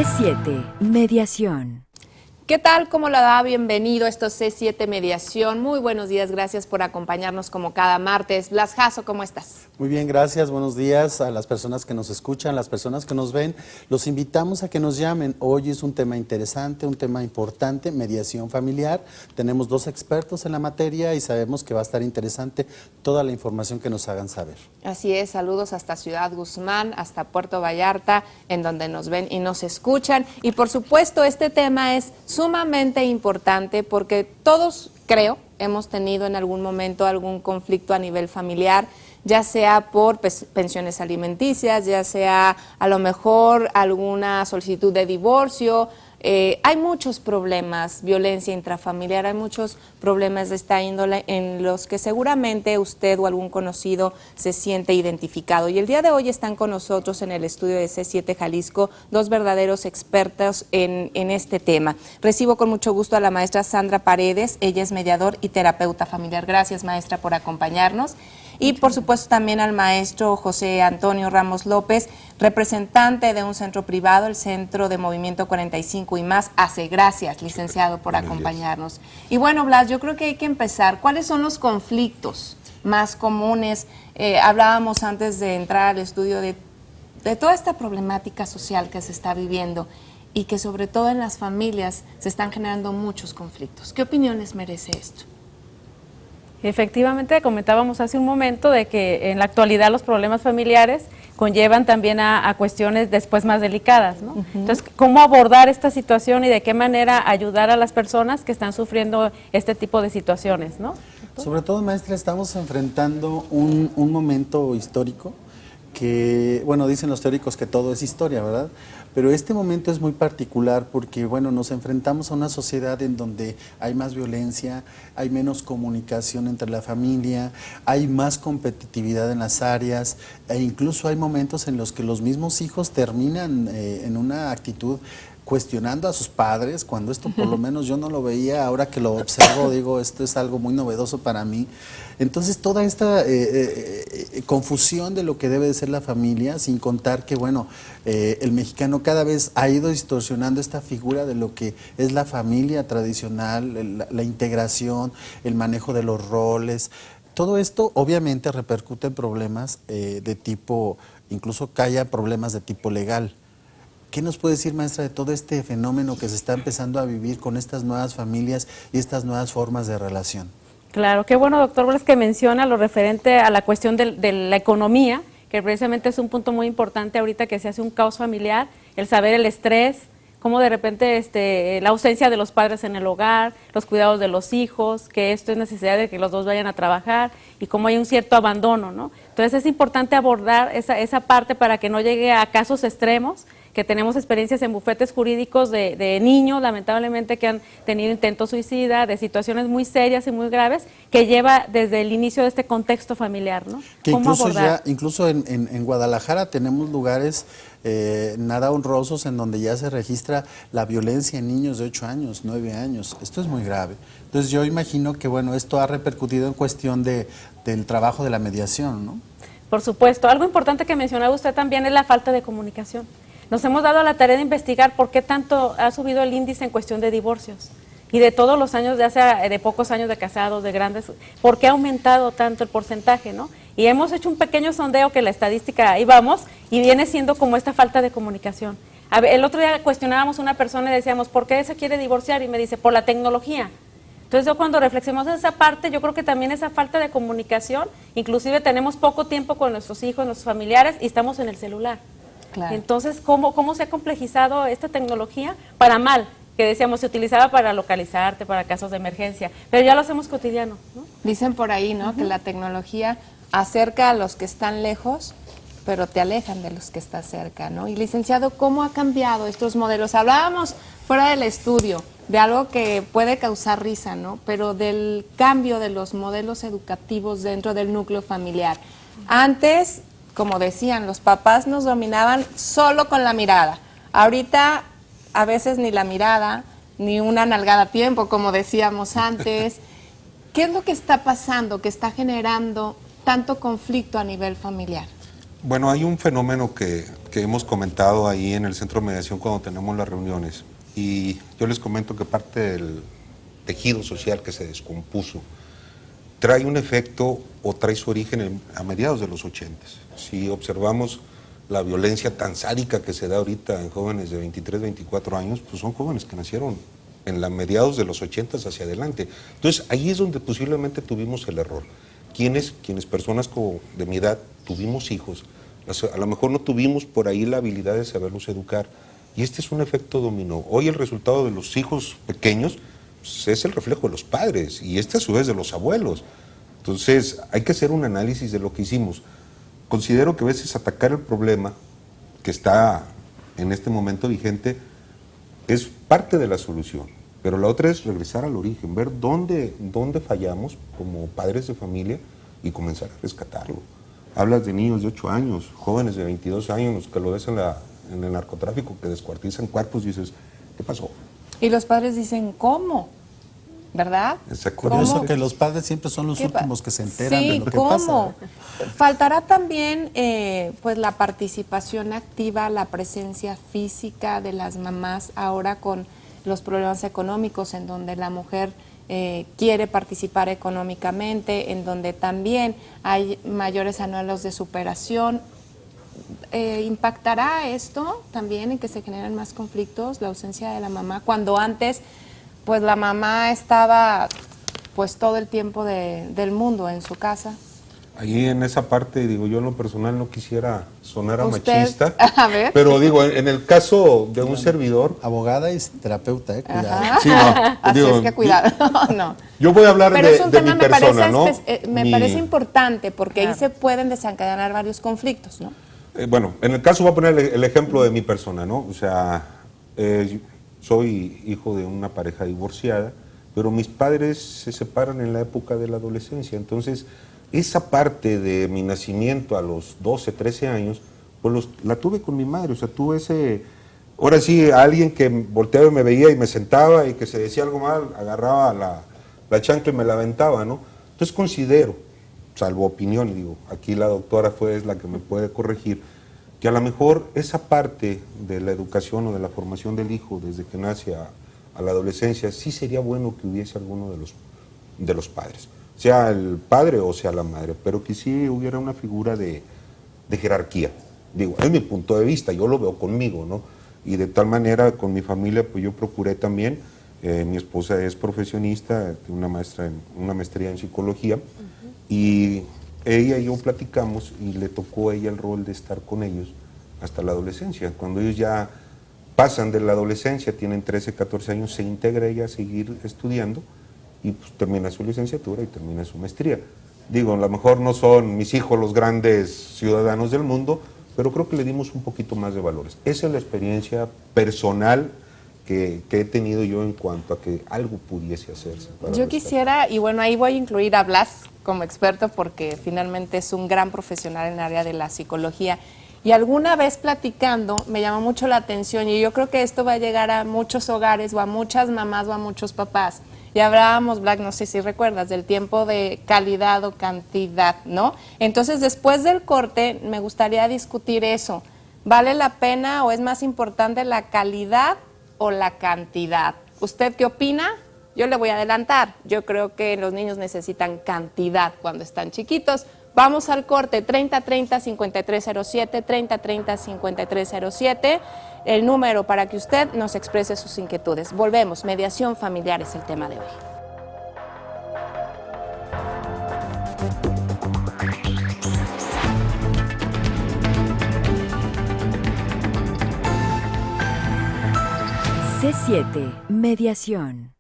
C7 Mediación. ¿Qué tal? ¿Cómo la da? Bienvenido a esto C7 Mediación. Muy buenos días, gracias por acompañarnos como cada martes. Blas Jasso, ¿cómo estás? Muy bien, gracias. Buenos días a las personas que nos escuchan, las personas que nos ven. Los invitamos a que nos llamen. Hoy es un tema interesante, un tema importante, mediación familiar. Tenemos dos expertos en la materia y sabemos que va a estar interesante toda la información que nos hagan saber. Así es, saludos hasta Ciudad Guzmán, hasta Puerto Vallarta, en donde nos ven y nos escuchan. Y por supuesto, este tema es sumamente importante porque todos, creo, hemos tenido en algún momento algún conflicto a nivel familiar, ya sea por pensiones alimenticias, ya sea a lo mejor alguna solicitud de divorcio. Hay muchos problemas, violencia intrafamiliar, hay muchos problemas de esta índole en los que seguramente usted o algún conocido se siente identificado. Y el día de hoy están con nosotros en el estudio de C7 Jalisco dos verdaderos expertos en este tema. Recibo con mucho gusto a la maestra Sandra Paredes, ella es mediador y terapeuta familiar. Gracias, maestra, por acompañarnos. Y por supuesto también al maestro José Antonio Ramos López, representante de un centro privado, el Centro de Movimiento 45 y más, ACE. Gracias, licenciado, por acompañarnos. Y bueno, Blas, yo creo que hay que empezar. ¿Cuáles son los conflictos más comunes? Hablábamos antes de entrar al estudio de toda esta problemática social que se está viviendo y que sobre todo en las familias se están generando muchos conflictos. ¿Qué opiniones merece esto? Efectivamente, comentábamos hace un momento de que en la actualidad los problemas familiares conllevan también a cuestiones después más delicadas, ¿no? Entonces, ¿cómo abordar esta situación y de qué manera ayudar a las personas que están sufriendo este tipo de situaciones, ¿no? Sobre todo, maestra, estamos enfrentando un momento histórico que, bueno, dicen los teóricos que todo es historia, ¿verdad? Pero este momento es muy particular porque, bueno, nos enfrentamos a una sociedad en donde hay más violencia, hay menos comunicación entre la familia, hay más competitividad en las áreas e incluso hay momentos en los que los mismos hijos terminan en una actitud cuestionando a sus padres, cuando esto por lo menos yo no lo veía, ahora que lo observo digo, esto es algo muy novedoso para mí. Entonces toda esta confusión de lo que debe de ser la familia, sin contar que bueno, el mexicano cada vez ha ido distorsionando esta figura de lo que es la familia tradicional, la integración, el manejo de los roles. Todo esto obviamente repercute en problemas de tipo, incluso que haya problemas de tipo legal. ¿Qué nos puede decir, maestra, de todo este fenómeno que se está empezando a vivir con estas nuevas familias y estas nuevas formas de relación? Claro, qué bueno, doctor Blas, que menciona lo referente a la cuestión de la economía, que precisamente es un punto muy importante ahorita que se hace un caos familiar, el saber el estrés, cómo de repente la ausencia de los padres en el hogar, los cuidados de los hijos, que esto es necesidad de que los dos vayan a trabajar y cómo hay un cierto abandono, ¿no? Entonces es importante abordar esa parte para que no llegue a casos extremos, que tenemos experiencias en bufetes jurídicos de niños, lamentablemente, que han tenido intentos suicida, de situaciones muy serias y muy graves, que lleva desde el inicio de este contexto familiar, ¿no? Que ¿Cómo incluso abordar? incluso en Guadalajara tenemos lugares nada honrosos en donde ya se registra la violencia en niños de 8 años, 9 años. Esto es muy grave. Entonces yo imagino que bueno, esto ha repercutido en cuestión del trabajo de la mediación, ¿no? Por supuesto. Algo importante que mencionaba usted también es la falta de comunicación. Nos hemos dado la tarea de investigar por qué tanto ha subido el índice en cuestión de divorcios y de todos los años, de pocos años de casados, de grandes, por qué ha aumentado tanto el porcentaje, ¿no? Y hemos hecho un pequeño sondeo que la estadística, ahí vamos, y viene siendo como esta falta de comunicación. El otro día cuestionábamos a una persona y decíamos, ¿por qué se quiere divorciar? Y me dice, por la tecnología. Entonces yo cuando reflexionamos en esa parte, yo creo que también esa falta de comunicación, inclusive tenemos poco tiempo con nuestros hijos, nuestros familiares, y estamos en el celular. Claro. Entonces, ¿cómo se ha complejizado esta tecnología para mal? Que decíamos, se utilizaba para localizarte, para casos de emergencia, pero ya lo hacemos cotidiano, ¿no? Dicen por ahí, ¿no? Que la tecnología acerca a los que están lejos, pero te alejan de los que están cerca, ¿no? Y licenciado, ¿cómo ha cambiado estos modelos? Hablábamos fuera del estudio de algo que puede causar risa, ¿no? Pero del cambio de los modelos educativos dentro del núcleo familiar. Antes, como decían, los papás nos dominaban solo con la mirada. Ahorita a veces ni la mirada, ni una nalgada a tiempo, como decíamos antes. ¿Qué es lo que está pasando, que está generando tanto conflicto a nivel familiar? Bueno, hay un fenómeno que hemos comentado ahí en el Centro de Mediación cuando tenemos las reuniones, y yo les comento que parte del tejido social que se descompuso trae un efecto o trae su origen a mediados de los 80. Si observamos la violencia tan sádica que se da ahorita en jóvenes de 23, 24 años, pues son jóvenes que nacieron en la mediados de los 80 hacia adelante. Entonces, ahí es donde posiblemente tuvimos el error. Quienes personas de mi edad tuvimos hijos, a lo mejor no tuvimos por ahí la habilidad de saberlos educar. Y este es un efecto dominó. Hoy el resultado de los hijos pequeños pues, es el reflejo de los padres y este a su vez de los abuelos. Entonces, hay que hacer un análisis de lo que hicimos. Considero que a veces atacar el problema que está en este momento vigente es parte de la solución, pero la otra es regresar al origen, ver dónde fallamos como padres de familia y comenzar a rescatarlo. Hablas de niños de 8 años, jóvenes de 22 años que lo ves en el narcotráfico, que descuartizan cuerpos y dices, ¿qué pasó? Y los padres dicen, ¿cómo? ¿Verdad? Es curioso que los padres siempre son los últimos que se enteran de lo que pasa. Faltará también pues la participación activa, la presencia física de las mamás ahora con los problemas económicos, en donde la mujer quiere participar económicamente, en donde también hay mayores anhelos de superación. ¿Impactará esto también en que se generan más conflictos, la ausencia de la mamá, cuando antes pues la mamá estaba pues todo el tiempo del mundo en su casa? Ahí en esa parte, digo, yo en lo personal no quisiera sonar a ¿Usted? machista, A ver. pero digo, en el caso de un servidor... Abogada y terapeuta, cuidado. Ajá. Sí, no, Así digo, es que cuidado, no. Yo voy a hablar Pero es un de tema, mi persona, ¿no? Me parece importante, porque Claro. ahí se pueden desencadenar varios conflictos, ¿no? Bueno, en el caso voy a poner el ejemplo de mi persona, ¿no? O sea, soy hijo de una pareja divorciada, pero mis padres se separan en la época de la adolescencia. Entonces, esa parte de mi nacimiento a los 12, 13 años, pues la tuve con mi madre. O sea, tuve ahora sí, alguien que volteaba y me veía y me sentaba y que se decía algo mal, agarraba la chancla y me la aventaba, ¿no? Entonces considero, salvo opinión, digo, aquí la doctora es la que me puede corregir, que a lo mejor esa parte de la educación o de la formación del hijo desde que nace a la adolescencia, sí sería bueno que hubiese alguno de los padres, sea el padre o sea la madre, pero que sí hubiera una figura de jerarquía. Digo, es mi punto de vista, yo lo veo conmigo, ¿no? Y de tal manera con mi familia, pues yo procuré también, mi esposa es profesionista, tiene una maestría en psicología, y ella y yo platicamos y le tocó a ella el rol de estar con ellos hasta la adolescencia. Cuando ellos ya pasan de la adolescencia, tienen 13, 14 años, se integra ella a seguir estudiando y pues termina su licenciatura y termina su maestría. Digo, a lo mejor no son mis hijos los grandes ciudadanos del mundo, pero creo que le dimos un poquito más de valores. Esa es la experiencia personal que he tenido yo en cuanto a que algo pudiese hacerse. Yo quisiera, y bueno, ahí voy a incluir a Blas como experto porque finalmente es un gran profesional en el área de la psicología. Y alguna vez platicando me llamó mucho la atención, y yo creo que esto va a llegar a muchos hogares o a muchas mamás o a muchos papás. Y hablábamos, Black, no sé si recuerdas, del tiempo de calidad o cantidad, ¿no? Entonces, después del corte, me gustaría discutir eso. ¿Vale la pena o es más importante la calidad o la cantidad? ¿Usted qué opina? Yo le voy a adelantar. Yo creo que los niños necesitan cantidad cuando están chiquitos. Vamos al corte, 3030-5307, 3030-5307, el número para que usted nos exprese sus inquietudes. Volvemos, mediación familiar es el tema de hoy. C7, mediación.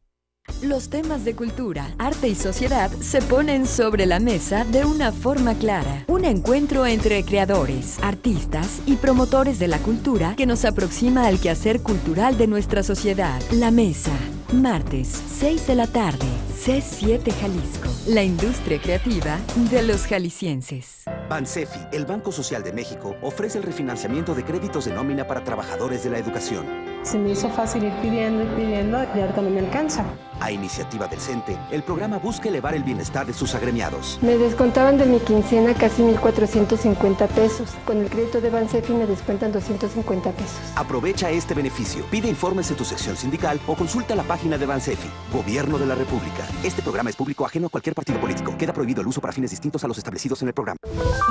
Los temas de cultura, arte y sociedad se ponen sobre la mesa de una forma clara. Un encuentro entre creadores, artistas y promotores de la cultura que nos aproxima al quehacer cultural de nuestra sociedad. La Mesa, martes, 6 de la tarde, C7 Jalisco. La industria creativa de los jaliscienses. Bansefi, el Banco Social de México, ofrece el refinanciamiento de créditos de nómina para trabajadores de la educación. Se me hizo fácil ir pidiendo y ahorita no me alcanza. A iniciativa del CENTE, el programa busca elevar el bienestar de sus agremiados. Me descontaban de mi quincena casi 1,450 pesos. Con el crédito de Bansefi me descuentan 250 pesos. Aprovecha este beneficio. Pide informes en tu sección sindical o consulta la página de Bansefi. Gobierno de la República. Este programa es público ajeno a cualquier partido político. Queda prohibido el uso para fines distintos a los establecidos en el programa.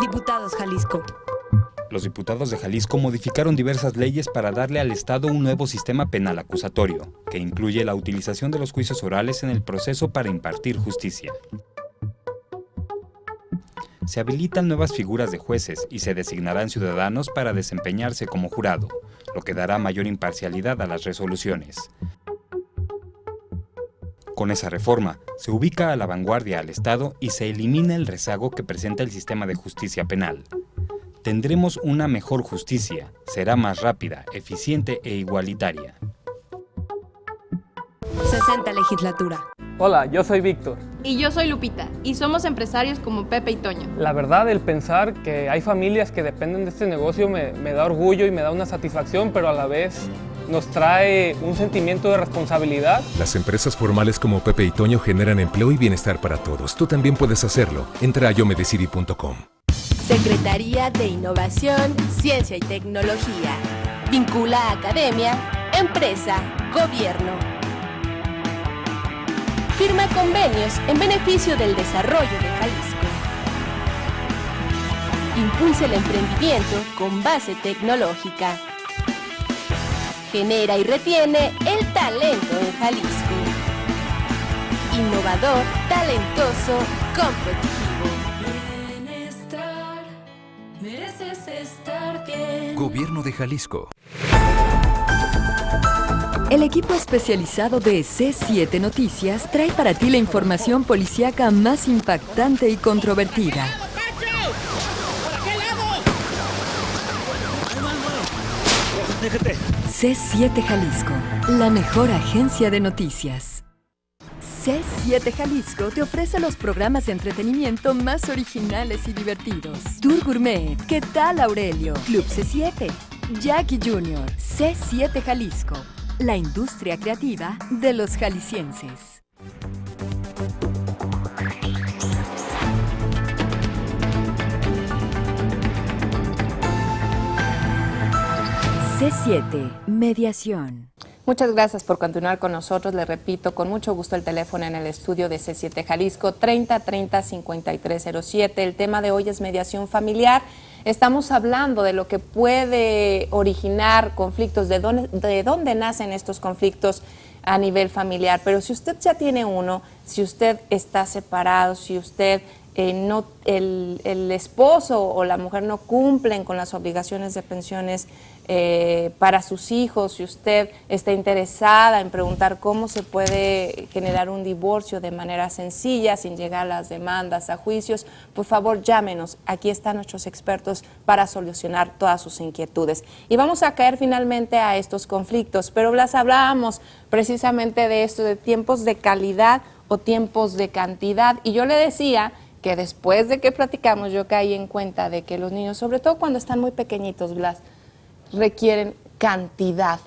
Diputados Jalisco. Los diputados de Jalisco modificaron diversas leyes para darle al Estado un nuevo sistema penal acusatorio, que incluye la utilización de los juicios orales en el proceso para impartir justicia. Se habilitan nuevas figuras de jueces y se designarán ciudadanos para desempeñarse como jurado, lo que dará mayor imparcialidad a las resoluciones. Con esa reforma, se ubica a la vanguardia al Estado y se elimina el rezago que presenta el sistema de justicia penal. Tendremos una mejor justicia, será más rápida, eficiente e igualitaria. 60 legislatura. Hola, yo soy Víctor. Y yo soy Lupita, y somos empresarios como Pepe y Toño. La verdad, el pensar que hay familias que dependen de este negocio me da orgullo y me da una satisfacción, pero a la vez nos trae un sentimiento de responsabilidad. Las empresas formales como Pepe y Toño generan empleo y bienestar para todos. Tú también puedes hacerlo. Entra a yomedecidi.com. Secretaría de Innovación, Ciencia y Tecnología. Vincula a academia, empresa, gobierno. Firma convenios en beneficio del desarrollo de Jalisco. Impulsa el emprendimiento con base tecnológica. Genera y retiene el talento en Jalisco. Innovador, talentoso, competitivo. Mereces estar bien. Gobierno de Jalisco. El equipo especializado de C7 Noticias trae para ti la información policíaca más impactante y controvertida. C7 Jalisco, la mejor agencia de noticias. C7 Jalisco te ofrece los programas de entretenimiento más originales y divertidos. Tour Gourmet, ¿qué tal Aurelio? Club C7, Jackie Jr., C7 Jalisco, la industria creativa de los jaliscienses. C7 Mediación. Muchas gracias por continuar con nosotros. Le repito, con mucho gusto el teléfono en el estudio de C7 Jalisco, 3030-5307. El tema de hoy es mediación familiar. Estamos hablando de lo que puede originar conflictos, de dónde nacen estos conflictos a nivel familiar. Pero si usted ya tiene uno, si usted está separado, si usted el esposo o la mujer no cumplen con las obligaciones de pensiones para sus hijos, si usted está interesada en preguntar cómo se puede generar un divorcio de manera sencilla, sin llegar a las demandas, a juicios, por favor llámenos. Aquí están nuestros expertos para solucionar todas sus inquietudes. Y vamos a caer finalmente a estos conflictos, pero Blas, hablábamos precisamente de esto, de tiempos de calidad o tiempos de cantidad, y yo le decía que después de que platicamos yo caí en cuenta de que los niños, sobre todo cuando están muy pequeñitos, Blas, requieren cantidad.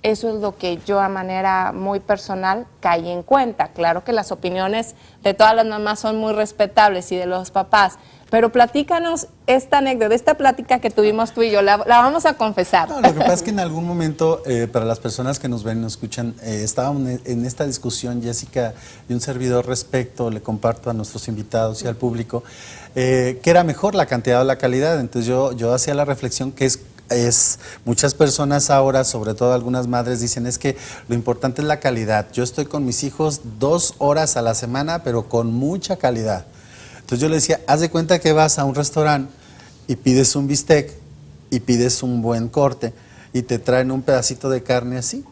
Eso es lo que yo a manera muy personal caí en cuenta. Claro que las opiniones de todas las mamás son muy respetables y de los papás, pero platícanos esta anécdota, esta plática que tuvimos tú y yo, la vamos a confesar. No, lo que pasa es que en algún momento, para las personas que nos ven y nos escuchan, estábamos en esta discusión, Jessica y un servidor respecto, le comparto a nuestros invitados y al público, que era mejor la cantidad o la calidad. Entonces yo hacía la reflexión que es muchas personas ahora, sobre todo algunas madres, dicen es que lo importante es la calidad. Yo estoy con mis hijos 2 horas a la semana, pero con mucha calidad. Entonces yo le decía, haz de cuenta que vas a un restaurante y pides un bistec y pides un buen corte y te traen un pedacito de carne así.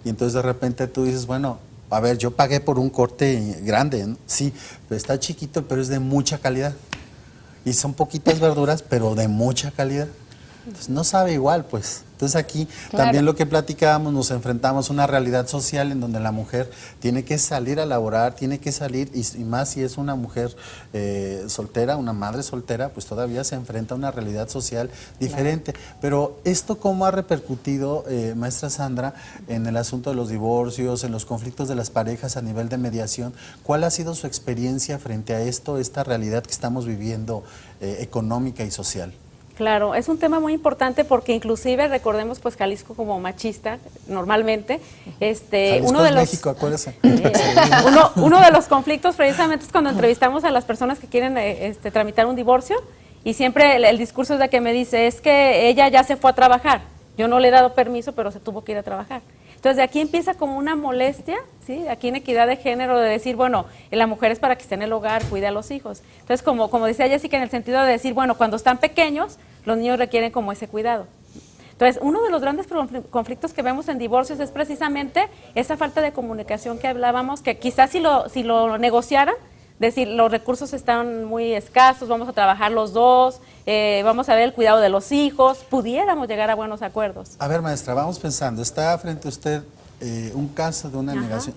Y entonces de repente tú dices, bueno, a ver, yo pagué por un corte grande, ¿no? Sí, pero está chiquito, pero es de mucha calidad. Y son poquitas verduras, pero de mucha calidad. Entonces, no sabe igual, pues. Entonces aquí también lo que platicábamos, nos enfrentamos a una realidad social en donde la mujer tiene que salir a laborar, tiene que salir, y más si es una mujer soltera, una madre soltera, pues todavía se enfrenta a una realidad social diferente. Pero esto, ¿cómo ha repercutido, maestra Sandra, en el asunto de los divorcios, en los conflictos de las parejas a nivel de mediación? ¿Cuál ha sido su experiencia frente a esto, esta realidad que estamos viviendo económica y social? Claro, es un tema muy importante porque inclusive recordemos pues Jalisco como machista normalmente, uno de los México, acuérdense. uno de los conflictos precisamente es cuando entrevistamos a las personas que quieren tramitar un divorcio y siempre el discurso es de que me dice es que ella ya se fue a trabajar, yo no le he dado permiso pero se tuvo que ir a trabajar. Entonces de aquí empieza como una molestia, ¿sí? Aquí en equidad de género de decir, bueno, la mujer es para que esté en el hogar, cuide a los hijos. Entonces como decía Jessica, en el sentido de decir, bueno, cuando están pequeños, los niños requieren como ese cuidado. Entonces, uno de los grandes conflictos que vemos en divorcios es precisamente esa falta de comunicación que hablábamos, que quizás si lo negociaran, decir, los recursos están muy escasos, vamos a trabajar los dos, vamos a ver el cuidado de los hijos, pudiéramos llegar a buenos acuerdos. A ver, maestra, vamos pensando, está frente a usted un caso de una,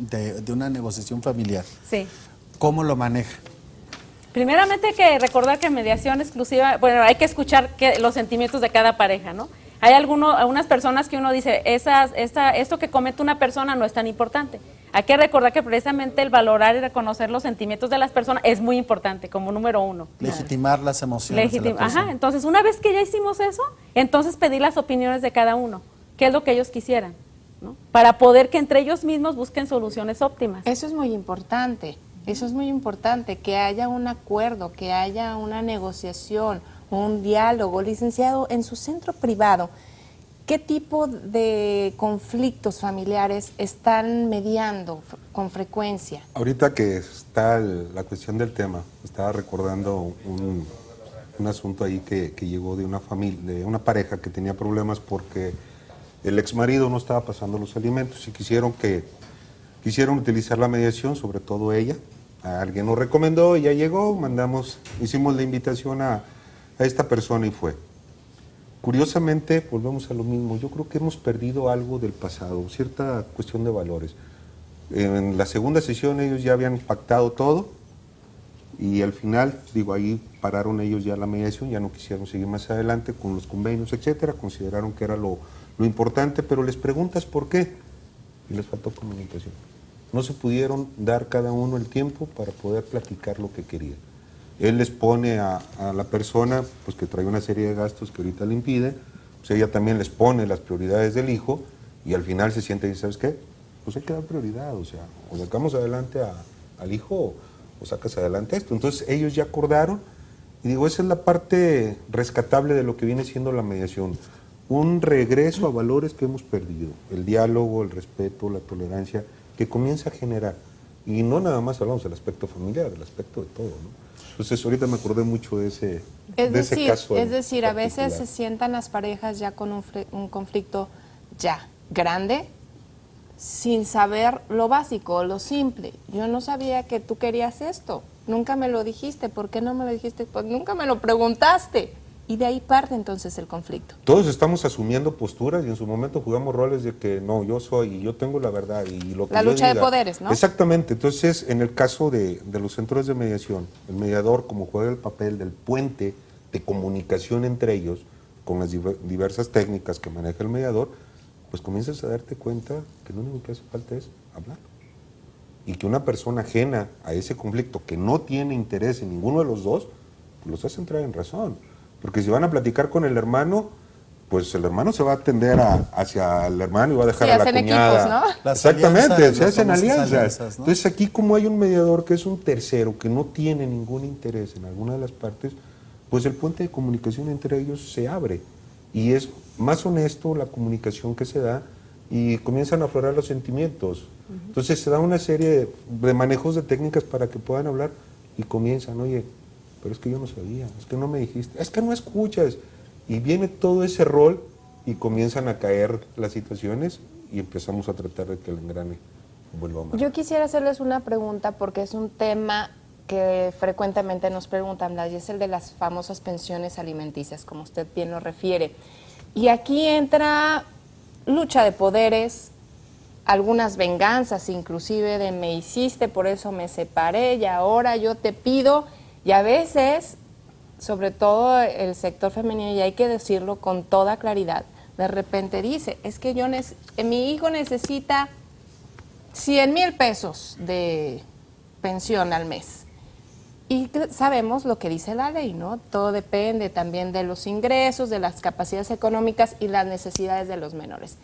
de una negociación familiar. Sí. ¿Cómo lo maneja? Primeramente hay que recordar que mediación exclusiva, bueno, hay que escuchar los sentimientos de cada pareja, ¿no? Hay algunas personas que uno dice, esto que comete una persona no es tan importante. Hay que recordar que precisamente el valorar y reconocer los sentimientos de las personas es muy importante, como número uno. Legitimar las emociones de la persona. Ajá, entonces una vez que ya hicimos eso, entonces pedir las opiniones de cada uno, qué es lo que ellos quisieran, ¿no? Para poder que entre ellos mismos busquen soluciones óptimas. Eso es muy importante. Eso es muy importante, que haya un acuerdo, que haya una negociación, un diálogo. Licenciado, en su centro privado, ¿qué tipo de conflictos familiares están mediando con frecuencia? Ahorita que está la cuestión del tema, estaba recordando un asunto ahí que llegó de una familia, de una pareja que tenía problemas porque el exmarido no estaba pasando los alimentos y quisieron utilizar la mediación, sobre todo ella. Alguien nos recomendó, ella llegó, hicimos la invitación a esta persona y fue. Curiosamente, volvemos a lo mismo, yo creo que hemos perdido algo del pasado, cierta cuestión de valores. En la segunda sesión ellos ya habían pactado todo y al final, ahí pararon ellos ya la mediación, ya no quisieron seguir más adelante con los convenios, etcétera, consideraron que era lo importante, pero les preguntas por qué y les faltó comunicación. No se pudieron dar cada uno el tiempo para poder platicar lo que querían. Él les pone a la persona pues que trae una serie de gastos que ahorita le impiden, pues ella también les pone las prioridades del hijo y al final se siente y dice, ¿sabes qué? Pues hay que dar prioridad, o sacamos adelante al hijo o sacas adelante esto. Entonces ellos ya acordaron y esa es la parte rescatable de lo que viene siendo la mediación. Un regreso a valores que hemos perdido, el diálogo, el respeto, la tolerancia, que comienza a generar. Y no nada más hablamos del aspecto familiar, del aspecto de todo, ¿no? Entonces ahorita me acordé mucho de ese caso. Es decir, a veces se sientan las parejas ya con un conflicto ya grande, sin saber lo básico, lo simple. Yo no sabía que tú querías esto, nunca me lo dijiste. ¿Por qué no me lo dijiste? Pues nunca me lo preguntaste. Y de ahí parte entonces el conflicto. Todos estamos asumiendo posturas y en su momento jugamos roles de que no, yo soy y yo tengo la verdad y lo que la yo lucha diga. de poderes, ¿no? Exactamente. Entonces, en el caso de los centros de mediación, el mediador, como juega el papel del puente de comunicación entre ellos, con las diversas técnicas que maneja el mediador, pues comienzas a darte cuenta que lo único que hace falta es hablar. Y que una persona ajena a ese conflicto, que no tiene interés en ninguno de los dos, pues los hace entrar en razón. Porque si van a platicar con el hermano, pues el hermano se va a atender hacia el hermano y va a dejar a la cuñada. Equipos, ¿no? Exactamente, se hacen alianzas. ¿no? Entonces aquí como hay un mediador que es un tercero, que no tiene ningún interés en alguna de las partes, pues el puente de comunicación entre ellos se abre. Y es más honesto la comunicación que se da y comienzan a aflorar los sentimientos. Entonces se da una serie de manejos de técnicas para que puedan hablar y comienzan, oye, pero es que yo no sabía, es que no me dijiste, es que no escuchas. Y viene todo ese rol y comienzan a caer las situaciones y empezamos a tratar de que el engrane vuelva a marcar. Yo quisiera hacerles una pregunta porque es un tema que frecuentemente nos preguntan, y es el de las famosas pensiones alimenticias, como usted bien lo refiere. Y aquí entra lucha de poderes, algunas venganzas inclusive de me hiciste, por eso me separé y ahora yo te pido, y a veces, sobre todo el sector femenino, y hay que decirlo con toda claridad, de repente dice, es que mi hijo necesita 100,000 pesos de pensión al mes. Y sabemos lo que dice la ley, ¿no? Todo depende también de los ingresos, de las capacidades económicas y las necesidades de los menores.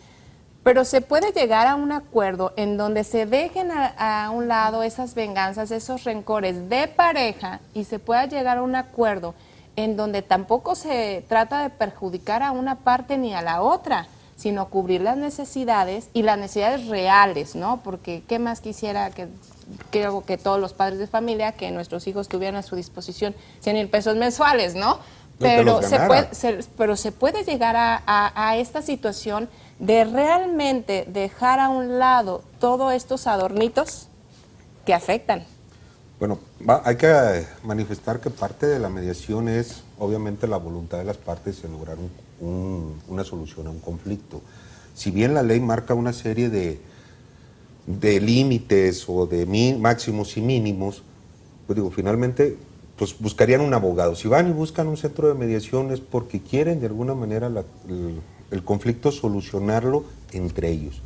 Pero se puede llegar a un acuerdo en donde se dejen a un lado esas venganzas, esos rencores de pareja y se pueda llegar a un acuerdo en donde tampoco se trata de perjudicar a una parte ni a la otra, sino cubrir las necesidades y las necesidades reales, ¿no? Porque ¿qué más quisiera que creo que todos los padres de familia, que nuestros hijos tuvieran a su disposición 100,000 pesos mensuales, ¿no? Pero se puede llegar a esta situación de realmente dejar a un lado todos estos adornitos que afectan. Bueno, hay que manifestar que parte de la mediación es obviamente la voluntad de las partes en lograr una solución a un conflicto. Si bien la ley marca una serie de límites o de máximos y mínimos, pues digo, finalmente pues buscarían un abogado. Si van y buscan un centro de mediación es porque quieren de alguna manera el conflicto solucionarlo entre ellos.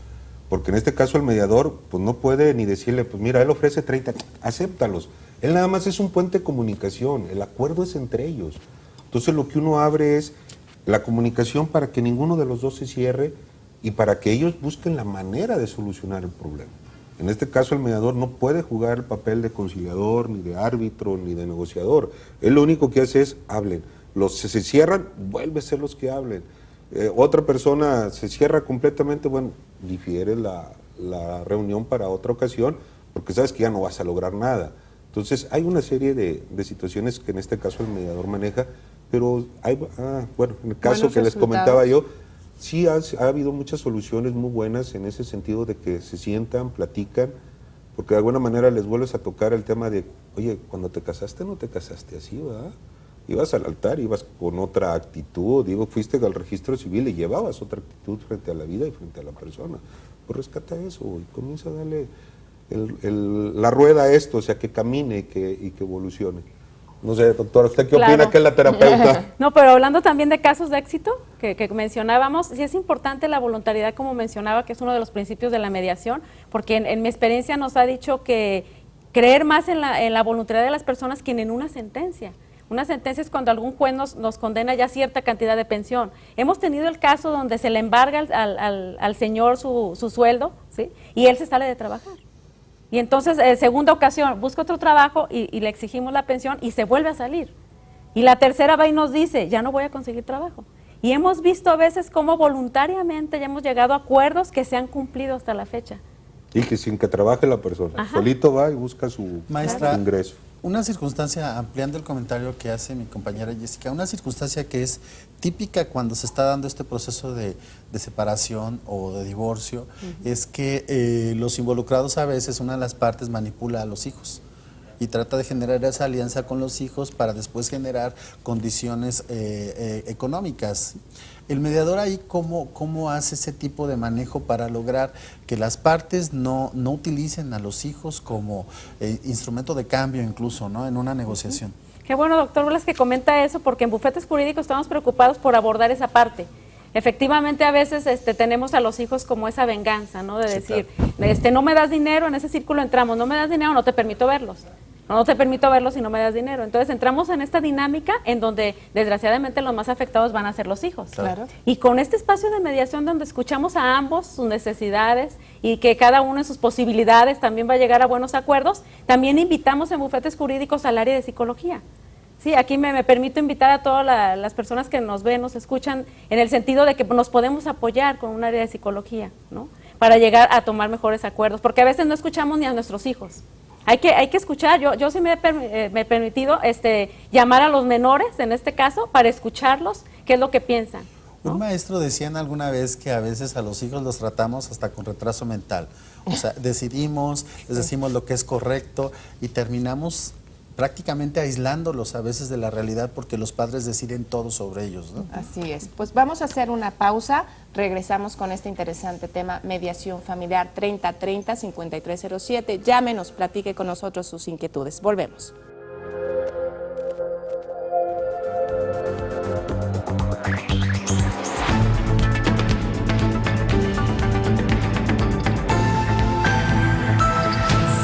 Porque en este caso el mediador pues no puede ni decirle, pues mira, él ofrece 30, acéptalos. Él nada más es un puente de comunicación, el acuerdo es entre ellos. Entonces lo que uno abre es la comunicación para que ninguno de los dos se cierre y para que ellos busquen la manera de solucionar el problema. En este caso el mediador no puede jugar el papel de conciliador, ni de árbitro, ni de negociador. Él lo único que hace es hablen. Se cierran, vuelve a ser los que hablen. Otra persona se cierra completamente, bueno, difiere la reunión para otra ocasión, porque sabes que ya no vas a lograr nada. Entonces hay una serie de situaciones que en este caso el mediador maneja, pero bueno, en el caso que les comentaba yo, sí ha habido muchas soluciones muy buenas en ese sentido de que se sientan, platican, porque de alguna manera les vuelves a tocar el tema de, oye, cuando te casaste no te casaste así, ¿verdad? Ibas al altar, ibas con otra actitud, fuiste al registro civil y llevabas otra actitud frente a la vida y frente a la persona. Pues rescata eso y comienza a darle la rueda a esto, o sea, que camine y que evolucione. No sé, doctora, ¿usted qué opina que es la terapeuta? No, pero hablando también de casos de éxito que mencionábamos, sí es importante la voluntariedad, como mencionaba, que es uno de los principios de la mediación, porque en mi experiencia nos ha dicho que creer más en la voluntariedad de las personas que en una sentencia. Una sentencia es cuando algún juez nos condena ya cierta cantidad de pensión. Hemos tenido el caso donde se le embarga al señor su sueldo, ¿sí? Y él se sale de trabajar. Y entonces, segunda ocasión, busca otro trabajo y le exigimos la pensión y se vuelve a salir. Y la tercera va y nos dice, ya no voy a conseguir trabajo. Y hemos visto a veces cómo voluntariamente ya hemos llegado a acuerdos que se han cumplido hasta la fecha. Y que sin que trabaje la persona, Ajá. solito va y busca su ingreso. Una circunstancia, ampliando el comentario que hace mi compañera Jessica, una circunstancia que es típica cuando se está dando este proceso de separación o de divorcio, es que los involucrados a veces, una de las partes manipula a los hijos y trata de generar esa alianza con los hijos para después generar condiciones económicas. El mediador ahí, ¿cómo hace ese tipo de manejo para lograr que las partes no utilicen a los hijos como instrumento de cambio incluso, ¿no?, en una negociación? Qué bueno, doctor Blas, que comenta eso, porque en bufetes jurídicos estamos preocupados por abordar esa parte. Efectivamente, a veces tenemos a los hijos como esa venganza, ¿no?, de decir, claro. No me das dinero, en ese círculo entramos, no me das dinero, no te permito verlos. No te permito verlos si no me das dinero. Entonces entramos en esta dinámica en donde desgraciadamente los más afectados van a ser los hijos. Claro. Y con este espacio de mediación donde escuchamos a ambos sus necesidades y que cada uno en sus posibilidades también va a llegar a buenos acuerdos, también invitamos en bufetes jurídicos al área de psicología. Sí, aquí me permito invitar a todas las personas que nos ven, nos escuchan, en el sentido de que nos podemos apoyar con un área de psicología, ¿no?, para llegar a tomar mejores acuerdos, porque a veces no escuchamos ni a nuestros hijos. Hay que escuchar. Yo sí me he permitido llamar a los menores, en este caso, para escucharlos, qué es lo que piensan, ¿no? Un maestro decían alguna vez que a veces a los hijos los tratamos hasta con retraso mental. O sea, les decimos lo que es correcto y terminamos prácticamente aislándolos a veces de la realidad porque los padres deciden todo sobre ellos, ¿no? Así es. Pues vamos a hacer una pausa. Regresamos con este interesante tema, mediación familiar. 3030-5307. Llámenos, platique con nosotros sus inquietudes. Volvemos.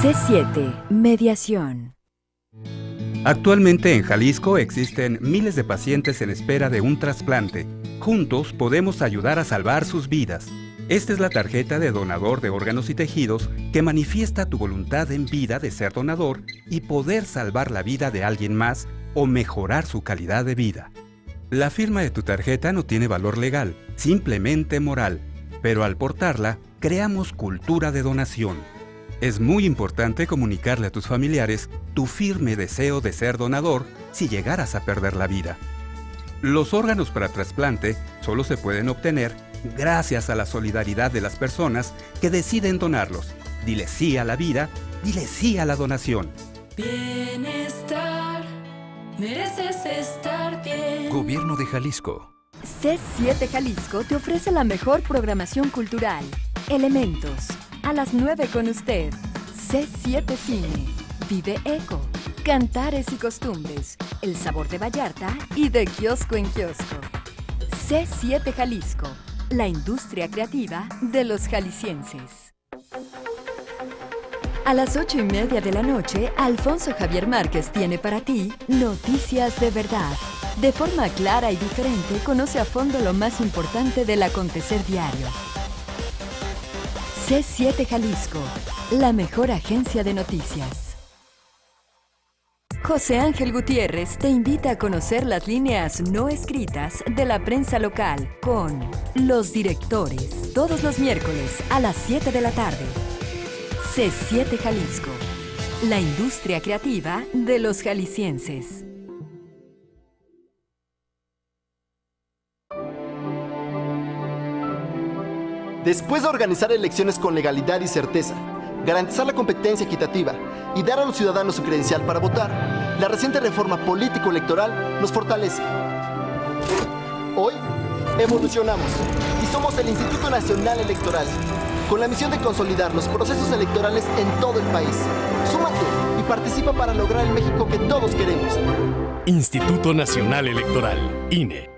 C7, mediación. Actualmente en Jalisco existen miles de pacientes en espera de un trasplante. Juntos podemos ayudar a salvar sus vidas. Esta es la tarjeta de donador de órganos y tejidos que manifiesta tu voluntad en vida de ser donador y poder salvar la vida de alguien más o mejorar su calidad de vida. La firma de tu tarjeta no tiene valor legal, simplemente moral, pero al portarla, creamos cultura de donación. Es muy importante comunicarle a tus familiares tu firme deseo de ser donador si llegaras a perder la vida. Los órganos para trasplante solo se pueden obtener gracias a la solidaridad de las personas que deciden donarlos. Dile sí a la vida, dile sí a la donación. Bienestar, mereces estar bien. Gobierno de Jalisco. C7 Jalisco te ofrece la mejor programación cultural. Elementos. A las 9 con usted. C7 Cine. Vive Eco. Cantares y costumbres. El sabor de Vallarta y de kiosco en kiosco. C7 Jalisco. La industria creativa de los jaliscienses. A las 8:30 de la noche, Alfonso Javier Márquez tiene para ti Noticias de Verdad. De forma clara y diferente, conoce a fondo lo más importante del acontecer diario. C7 Jalisco, la mejor agencia de noticias. José Ángel Gutiérrez te invita a conocer las líneas no escritas de la prensa local con Los Directores, todos los miércoles a las 7 de la tarde. C7 Jalisco, la industria creativa de los jaliscienses. Después de organizar elecciones con legalidad y certeza, garantizar la competencia equitativa y dar a los ciudadanos su credencial para votar, la reciente reforma político-electoral nos fortalece. Hoy, evolucionamos y somos el Instituto Nacional Electoral, con la misión de consolidar los procesos electorales en todo el país. Súmate y participa para lograr el México que todos queremos. Instituto Nacional Electoral, INE.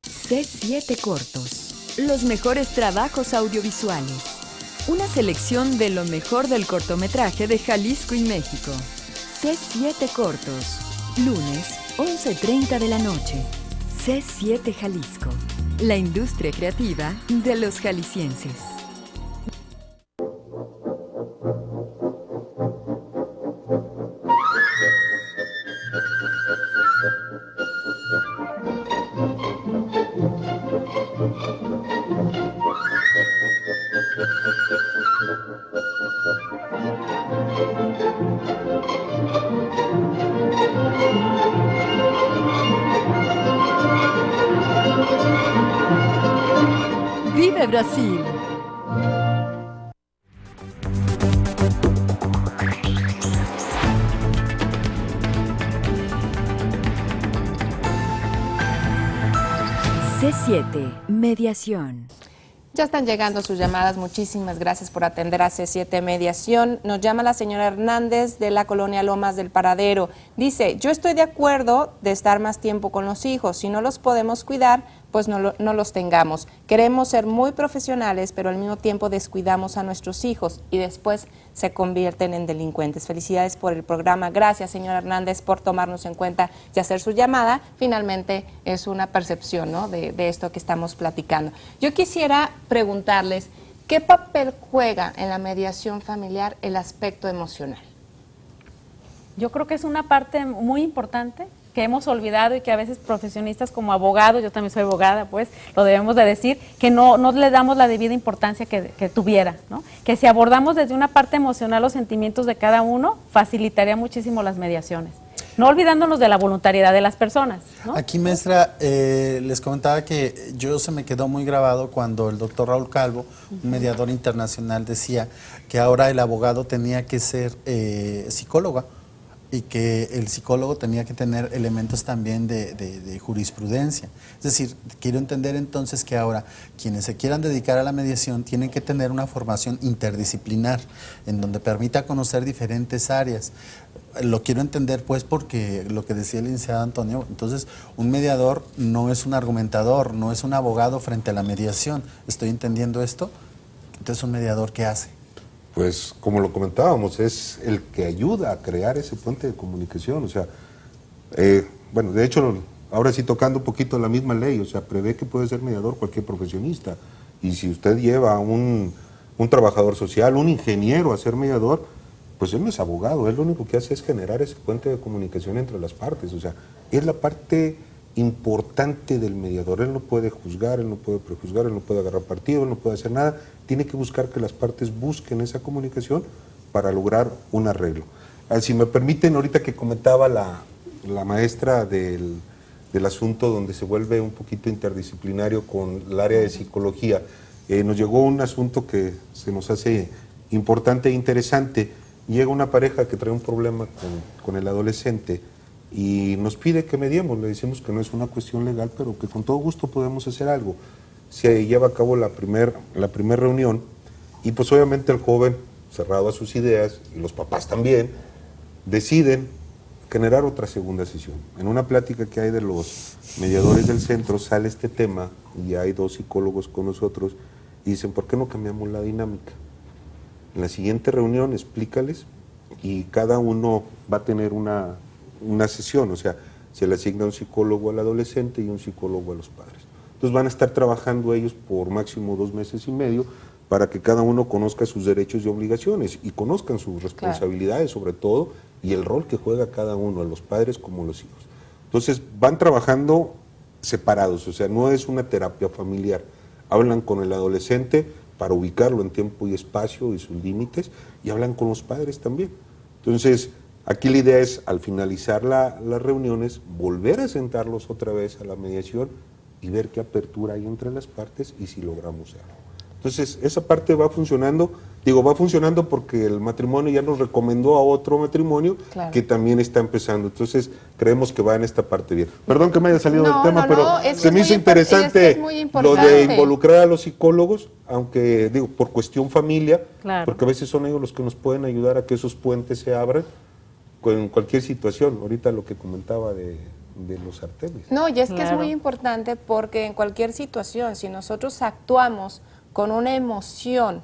C7 Cortos. Los mejores trabajos audiovisuales. Una selección de lo mejor del cortometraje de Jalisco y México. C7 Cortos. Lunes, 11:30 de la noche. C7 Jalisco. La industria creativa de los jaliscienses. ¡Vive Brasil! C7, mediación. Ya están llegando sus llamadas, muchísimas gracias por atender a C7 Mediación. Nos llama la señora Hernández de la colonia Lomas del Paradero. Dice, yo estoy de acuerdo de estar más tiempo con los hijos, si no los podemos cuidar, pues no los tengamos. Queremos ser muy profesionales, pero al mismo tiempo descuidamos a nuestros hijos y después se convierten en delincuentes. Felicidades por el programa. Gracias, señora Hernández, por tomarnos en cuenta y hacer su llamada. Finalmente es una percepción, ¿no?, de esto que estamos platicando. Yo quisiera preguntarles, ¿qué papel juega en la mediación familiar el aspecto emocional? Yo creo que es una parte muy importante que hemos olvidado y que a veces profesionistas como abogados, yo también soy abogada, pues lo debemos de decir, que no le damos la debida importancia que tuviera, ¿no? Que si abordamos desde una parte emocional los sentimientos de cada uno, facilitaría muchísimo las mediaciones. No olvidándonos de la voluntariedad de las personas, ¿no? Aquí, maestra, les comentaba que se me quedó muy grabado cuando el doctor Raúl Calvo, un mediador internacional, decía que ahora el abogado tenía que ser psicóloga, y que el psicólogo tenía que tener elementos también de jurisprudencia. Es decir, quiero entender entonces que ahora quienes se quieran dedicar a la mediación tienen que tener una formación interdisciplinar en donde permita conocer diferentes áreas. Lo quiero entender pues porque lo que decía el licenciado Antonio, entonces un mediador no es un argumentador, no es un abogado frente a la mediación. ¿Estoy entendiendo esto? Entonces, ¿un mediador qué hace? Pues, como lo comentábamos, es el que ayuda a crear ese puente de comunicación. O sea, bueno, de hecho, ahora sí tocando un poquito la misma ley, o sea, prevé que puede ser mediador cualquier profesionista. Y si usted lleva a un trabajador social, un ingeniero a ser mediador, pues él no es abogado, él lo único que hace es generar ese puente de comunicación entre las partes. O sea, es la parte importante del mediador. Él no puede juzgar, él no puede prejuzgar, él no puede agarrar partido, él no puede hacer nada. Tiene que buscar que las partes busquen esa comunicación para lograr un arreglo. Si me permiten, ahorita que comentaba la maestra del asunto donde se vuelve un poquito interdisciplinario con el área de psicología, nos llegó un asunto que se nos hace importante e interesante. Llega una pareja que trae un problema con el adolescente y nos pide que mediemos. Le decimos que no es una cuestión legal, pero que con todo gusto podemos hacer algo. Se lleva a cabo la primer reunión y pues obviamente el joven, cerrado a sus ideas, y los papás también, deciden generar otra segunda sesión. En una plática que hay de los mediadores del centro sale este tema y hay 2 psicólogos con nosotros y dicen, ¿por qué no cambiamos la dinámica? En la siguiente reunión explícales y cada uno va a tener una sesión, o sea, se le asigna un psicólogo al adolescente y un psicólogo a los padres. Entonces van a estar trabajando ellos por máximo 2 meses y medio para que cada uno conozca sus derechos y obligaciones y conozcan sus responsabilidades sobre todo y el rol que juega cada uno, a los padres como los hijos. Entonces van trabajando separados, o sea, no es una terapia familiar. Hablan con el adolescente para ubicarlo en tiempo y espacio y sus límites y hablan con los padres también. Entonces, aquí la idea es, al finalizar las reuniones, volver a sentarlos otra vez a la mediación y ver qué apertura hay entre las partes y si logramos algo. Entonces, esa parte va funcionando. Digo, va funcionando porque el matrimonio ya nos recomendó a otro matrimonio que también está empezando. Entonces, creemos que va en esta parte bien. Perdón que me haya salido del tema, pero se me hizo interesante lo de involucrar a los psicólogos, aunque, digo, por cuestión familia, porque a veces son ellos los que nos pueden ayudar a que esos puentes se abran en cualquier situación. Ahorita lo que comentaba de los sartenes. No, y es que es muy importante porque en cualquier situación, si nosotros actuamos con una emoción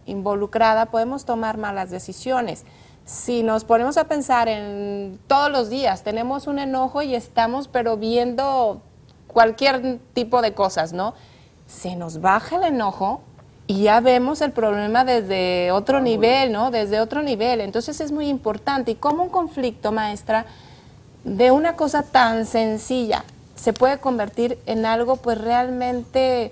involucrada, podemos tomar malas decisiones. Si nos ponemos a pensar en todos los días, tenemos un enojo y estamos pero viendo cualquier tipo de cosas, ¿no? Se nos baja el enojo y ya vemos el problema desde otro nivel, ¿no? Desde otro nivel. Entonces es muy importante. Y como un conflicto, maestra, de una cosa tan sencilla se puede convertir en algo pues realmente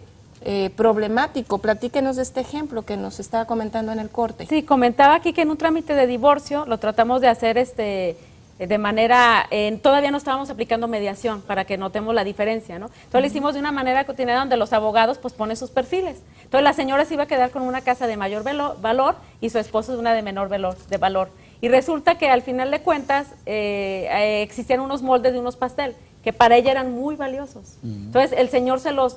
problemático. Platíquenos de este ejemplo que nos estaba comentando en el corte. Sí, comentaba aquí que en un trámite de divorcio lo tratamos de hacer de manera, todavía no estábamos aplicando mediación para que notemos la diferencia, ¿no? Entonces lo hicimos de una manera cotidiana donde los abogados pues ponen sus perfiles. Entonces la señora se iba a quedar con una casa de mayor valor y su esposo de una de menor valor. Y resulta que al final de cuentas existían unos moldes de unos pastel que para ella eran muy valiosos. Entonces el señor se los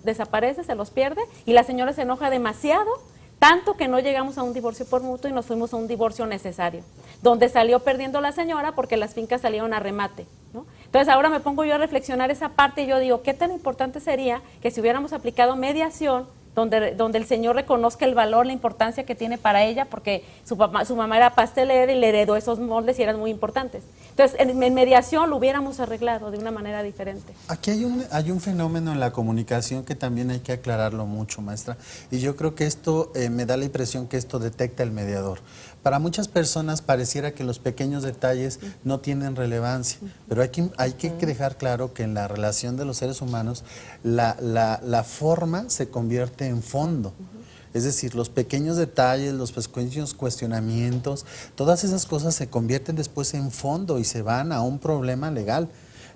desaparece, se los pierde y la señora se enoja demasiado, tanto que no llegamos a un divorcio por mutuo y nos fuimos a un divorcio necesario, donde salió perdiendo la señora porque las fincas salieron a remate, ¿no? Entonces ahora me pongo yo a reflexionar esa parte y yo digo, ¿qué tan importante sería que si hubiéramos aplicado mediación donde el señor reconozca el valor, la importancia que tiene para ella, porque su mamá era pastelera y le heredó esos moldes y eran muy importantes? Entonces, en mediación lo hubiéramos arreglado de una manera diferente. Aquí hay un fenómeno en la comunicación que también hay que aclararlo mucho, maestra, y yo creo que esto me da la impresión que esto detecta el mediador. Para muchas personas pareciera que los pequeños detalles no tienen relevancia, pero hay que dejar claro que en la relación de los seres humanos la forma se convierte en fondo. Es decir, los pequeños detalles, los pequeños cuestionamientos, todas esas cosas se convierten después en fondo y se van a un problema legal.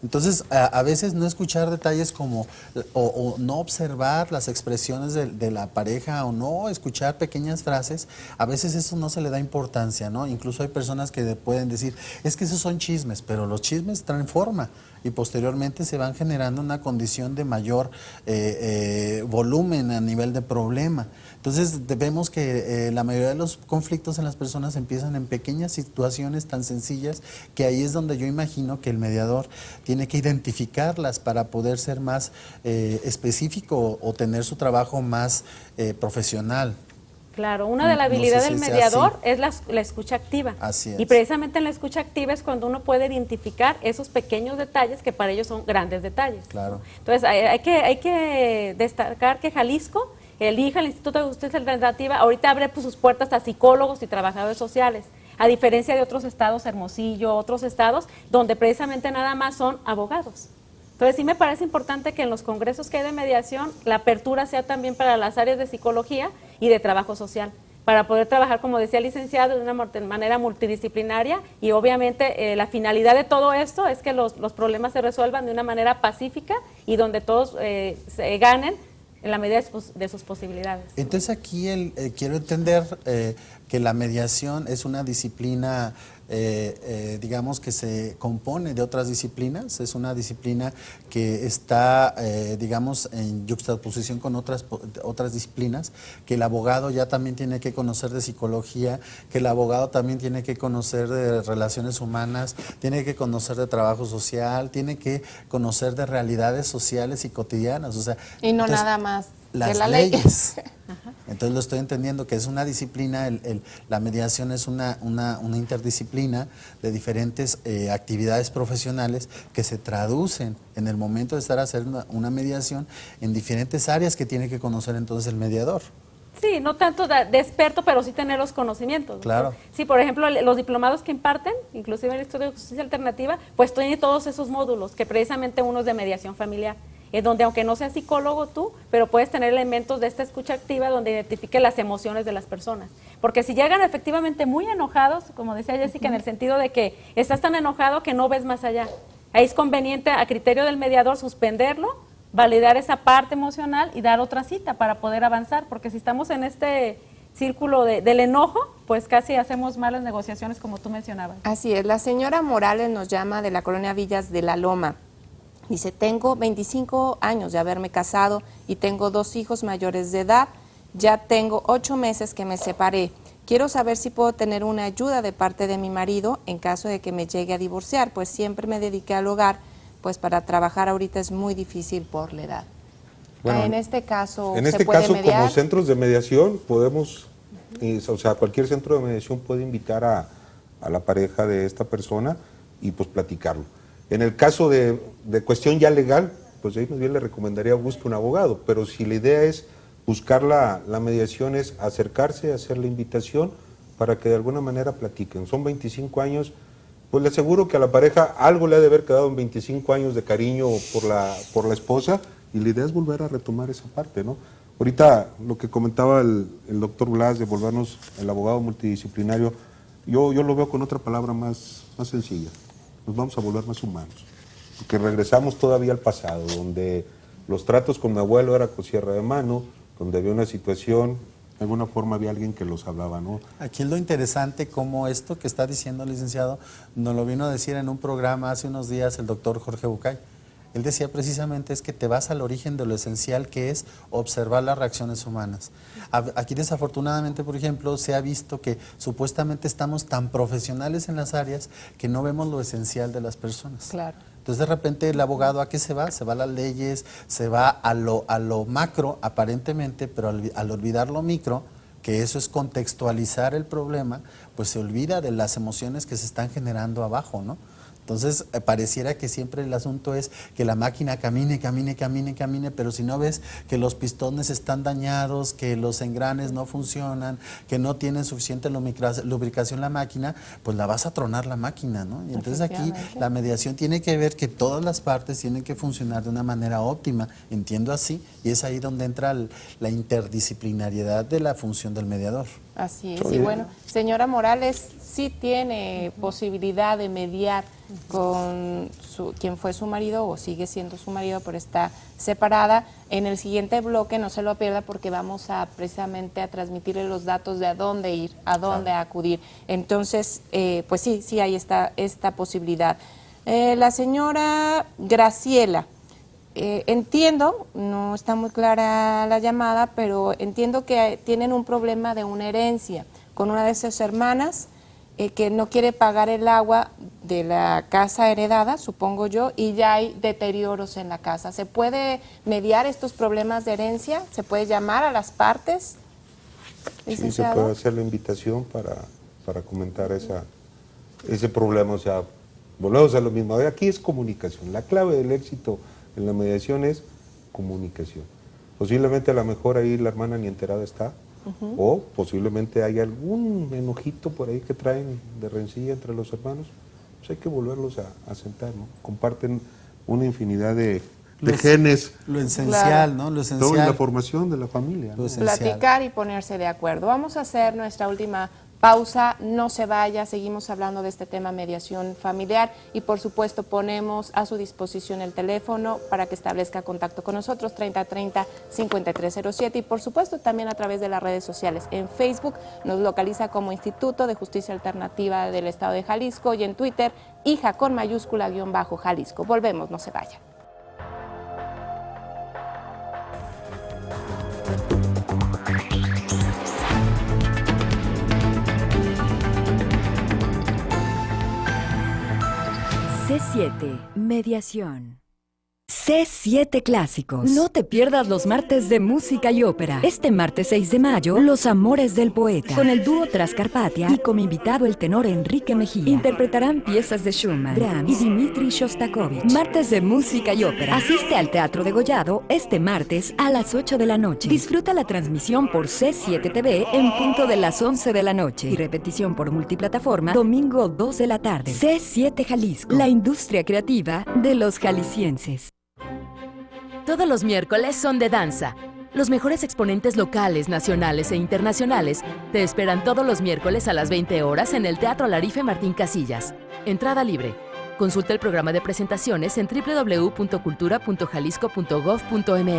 Entonces, a veces no escuchar detalles como, o no observar las expresiones de la pareja, o no escuchar pequeñas frases, a veces eso no se le da importancia, ¿no? Incluso hay personas que pueden decir, es que esos son chismes, pero los chismes traen forma y posteriormente se van generando una condición de mayor volumen a nivel de problema. Entonces vemos que la mayoría de los conflictos en las personas empiezan en pequeñas situaciones tan sencillas, que ahí es donde yo imagino que el mediador tiene que identificarlas para poder ser más específico o tener su trabajo más profesional. Claro, una de las habilidades del mediador es la escucha activa. Así es. Y precisamente en la escucha activa es cuando uno puede identificar esos pequeños detalles que para ellos son grandes detalles. Claro. Entonces hay que destacar que Jalisco, el Instituto de Justicia Alternativa, ahorita abre sus puertas a psicólogos y trabajadores sociales, a diferencia de otros estados, Hermosillo, otros estados, donde precisamente nada más son abogados. Entonces sí me parece importante que en los congresos que hay de mediación, la apertura sea también para las áreas de psicología y de trabajo social, para poder trabajar, como decía el licenciado, de una manera multidisciplinaria, y obviamente la finalidad de todo esto es que los problemas se resuelvan de una manera pacífica y donde todos se ganen en la medida de sus posibilidades. Entonces aquí quiero entender que la mediación es una disciplina, digamos, que se compone de otras disciplinas, es una disciplina que está, digamos, en yuxtaposición con otras disciplinas, que el abogado ya también tiene que conocer de psicología, que el abogado también tiene que conocer de relaciones humanas, tiene que conocer de trabajo social, tiene que conocer de realidades sociales y cotidianas, o sea, y no entonces, nada más las de la leyes. Entonces lo estoy entendiendo que es una disciplina, la mediación es una interdisciplina de diferentes actividades profesionales que se traducen en el momento de estar haciendo una mediación en diferentes áreas que tiene que conocer entonces el mediador. Sí, no tanto de experto, pero sí tener los conocimientos. Claro. Sí, por ejemplo, los diplomados que imparten, inclusive el Instituto de Justicia Alternativa, pues tiene todos esos módulos, que precisamente uno es de mediación familiar, es donde aunque no seas psicólogo tú, pero puedes tener elementos de esta escucha activa donde identifique las emociones de las personas. Porque si llegan efectivamente muy enojados, como decía Jessica, en el sentido de que estás tan enojado que no ves más allá, ahí es conveniente a criterio del mediador suspenderlo, validar esa parte emocional y dar otra cita para poder avanzar, porque si estamos en este círculo del enojo, pues casi hacemos malas negociaciones, como tú mencionabas. Así es, la señora Morales nos llama de la colonia Villas de la Loma. Dice, tengo 25 años de haberme casado y tengo 2 hijos mayores de edad. Ya tengo 8 meses que me separé. Quiero saber si puedo tener una ayuda de parte de mi marido en caso de que me llegue a divorciar, pues siempre me dediqué al hogar, pues para trabajar ahorita es muy difícil por la edad. Bueno, en este caso, en ¿se este puede caso, mediar? como centros de mediación, podemos, o sea, cualquier centro de mediación puede invitar a la pareja de esta persona y pues platicarlo. En el caso de cuestión ya legal, pues ahí más bien le recomendaría busque un abogado, pero si la idea es buscar la mediación, es acercarse, hacer la invitación para que de alguna manera platiquen. Son 25 años, pues le aseguro que a la pareja algo le ha de haber quedado en 25 años de cariño por la esposa, y la idea es volver a retomar esa parte, ¿no? Ahorita lo que comentaba el doctor Blas de volvernos el abogado multidisciplinario, yo lo veo con otra palabra más sencilla. Nos vamos a volver más humanos, porque regresamos todavía al pasado, donde los tratos con mi abuelo era con sierra de mano, donde había una situación, de alguna forma había alguien que los hablaba, ¿no? Aquí es lo interesante, como esto que está diciendo el licenciado, nos lo vino a decir en un programa hace unos días el doctor Jorge Bucay. Él decía precisamente es que te vas al origen de lo esencial, que es observar las reacciones humanas. Aquí desafortunadamente, por ejemplo, se ha visto que supuestamente estamos tan profesionales en las áreas que no vemos lo esencial de las personas. Claro. Entonces de repente el abogado, ¿a qué se va? Se va a las leyes, se va a lo macro aparentemente, pero al olvidar lo micro, que eso es contextualizar el problema, pues se olvida de las emociones que se están generando abajo, ¿no? Entonces, pareciera que siempre el asunto es que la máquina camine, pero si no ves que los pistones están dañados, que los engranes no funcionan, que no tienen suficiente lubricación la máquina, pues la vas a tronar la máquina, ¿no? Y entonces aquí la mediación tiene que ver que todas las partes tienen que funcionar de una manera óptima, entiendo así, y es ahí donde entra la interdisciplinariedad de la función del mediador. Así es, y bueno, señora Morales, sí tiene posibilidad de mediar con quien fue su marido o sigue siendo su marido, pero está separada. En el siguiente bloque no se lo pierda porque vamos a precisamente a transmitirle los datos de a dónde ir, a dónde acudir. Entonces, pues sí hay esta posibilidad. La señora Graciela, entiendo, no está muy clara la llamada, pero entiendo que tienen un problema de una herencia con una de sus hermanas, que no quiere pagar el agua de la casa heredada, supongo yo, y ya hay deterioros en la casa. ¿Se puede mediar estos problemas de herencia? ¿Se puede llamar a las partes? Sí, se puede hacer la invitación para comentar ese problema. O sea, volvemos a lo mismo. Aquí es comunicación. La clave del éxito en la mediación es comunicación. Posiblemente a lo mejor ahí la hermana ni enterada está, o posiblemente hay algún enojito por ahí que traen de rencilla entre los hermanos. Pues hay que volverlos a sentar, ¿no? Comparten una infinidad de genes. Lo esencial, ¿no? Lo esencial. Todo en la formación de la familia, ¿no? Platicar y ponerse de acuerdo. Vamos a hacer nuestra última pausa, no se vaya, seguimos hablando de este tema mediación familiar y por supuesto ponemos a su disposición el teléfono para que establezca contacto con nosotros, 3030-5307 y por supuesto también a través de las redes sociales. En Facebook nos localiza como Instituto de Justicia Alternativa del Estado de Jalisco y en Twitter, hija con mayúscula _ Jalisco. Volvemos, no se vaya. C7, mediación. C7 Clásicos. No te pierdas los martes de música y ópera. Este martes 6 de mayo, Los Amores del Poeta, con el dúo Transcarpatia y como invitado el tenor Enrique Mejía. Interpretarán piezas de Schumann, Brahms y Dmitri Shostakovich. Martes de música y ópera. Asiste al Teatro Degollado este martes a las 8 de la noche. Disfruta la transmisión por C7 TV en punto de las 11 de la noche y repetición por multiplataforma domingo 2 de la tarde. C7 Jalisco, la industria creativa de los jaliscienses. Todos los miércoles son de danza. Los mejores exponentes locales, nacionales e internacionales te esperan todos los miércoles a las 20 horas en el Teatro Alarife Martín Casillas. Entrada libre. Consulta el programa de presentaciones en www.cultura.jalisco.gov.mx.